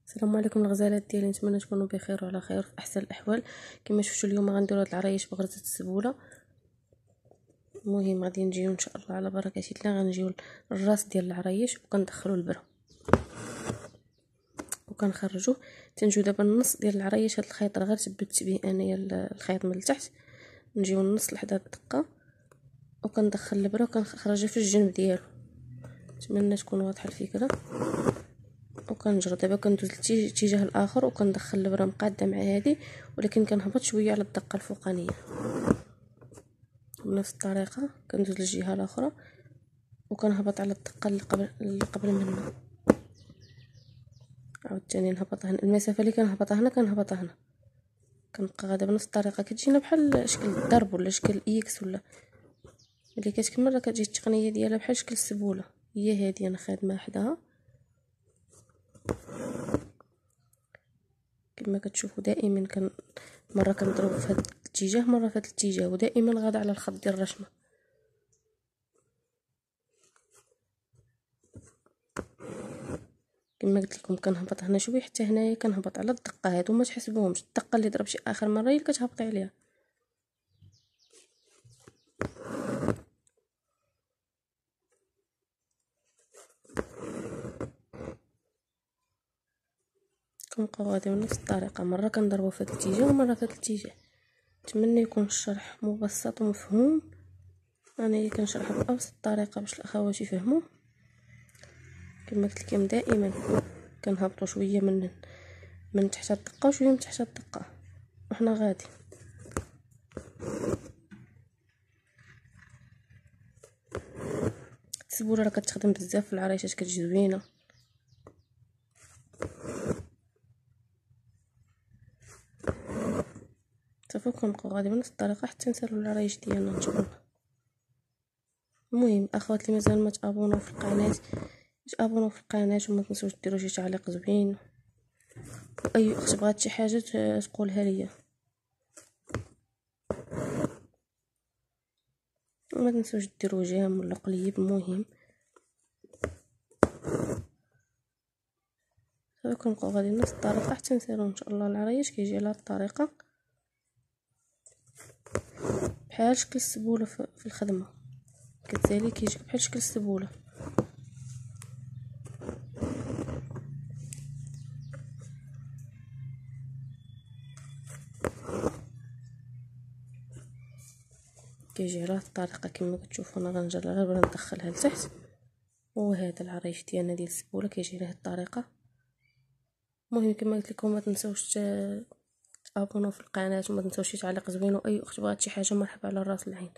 السلام عليكم الغزالات ديالي، نتمنى تكونوا بخير وعلى خير في احسن الاحوال. كما شفتوا اليوم غنديروا هاد العرايش بغرزه السبوله. المهم غادي نجيو ان شاء الله على بركه الله، غنجيو الراس ديال العرايش وكندخلوا البره وكنخرجوه. تنجيو دابا النص ديال العرايش. هاد الخيط راه غير ثبت به انايا الخيط من التحت، نجيو النص لحد الدقه وكندخل البره وكنخرجها في الجنب ديالو. نتمنى تكون واضحه الفكره. وكنجر دابا كندوز الاتجاه الاخر وكندخل البره مقاده مع هذه، ولكن كنهبط شويه على الدقه الفوقانيه. بنفس الطريقه كندوز للجهه الاخرى وكنهبط على الدقه اللي قبل منها. عاوتاني نهبط هنا المسافه اللي كنهبطها هنا كنهبطها هنا. كنبقى غادا بنفس الطريقه، كتجينا بحال شكل الضرب ولا شكل اكس، ولا ملي كتكمل راه كتجي التقنيه ديالها بحال شكل السبوله. هي هذه انا خادمه حداها كما كتشوفوا. دائما مره كنضرب في هذا الاتجاه مره في هذا الاتجاه، ودائما غادا على الخط ديال الرشمه. كما قلت لكم كنهبط هنا شويه حتى هنايا كنهبط على الدقه. هادو ما تحسبوهمش، الدقه اللي ضرب شي اخر مره هي اللي كتهبطي عليها. كنبقاو غادي بنفس الطريقه، مره كنضربو في هذا الاتجاه ومره في هذا الاتجاه. نتمنى يكون الشرح مبسط ومفهوم. انا كنشرح بابسط طريقه باش الاخوات يفهموا. كما قلت لكم دائما كنهبطوا شويه من تحت الدقه وشويه من تحت الدقه وحنا غادي. السبوله راه كتخدم بزاف في العرايشات، كتجي زوينه. صافي كنبقاو غادي بنفس الطريقه حتى نسالو العرايش ديالنا ان شاء الله. المهم الاخوات اللي مازال ما تابوناو في القناه، تابوناو في القناه وما تنسوش ديروا شي تعليق زوين. واي اخت بغات شي حاجه تقولها ليا. وما تنسوش ديروا جيم ولا قليب. المهم صافي كنبقاو غادي نفس الطريقه حتى نسالو ان شاء الله العرايش. كيجي على هاد الطريقه بحال شكل السبوله في الخدمه، كتسالي كيجي بحال شكل السبوله. كيجي على هاد الطريقه كما كتشوفوا. انا غنجر غير ندخلها لتحت. وهذا العرايش ديالنا ديال السبوله كيجي على هاد الطريقه. المهم كما قلت لكم ما تنسوش تابوناو في القناه وما تنسوش تعليق زوين. واي اخت بغات شي حاجه مرحبا على راس العين.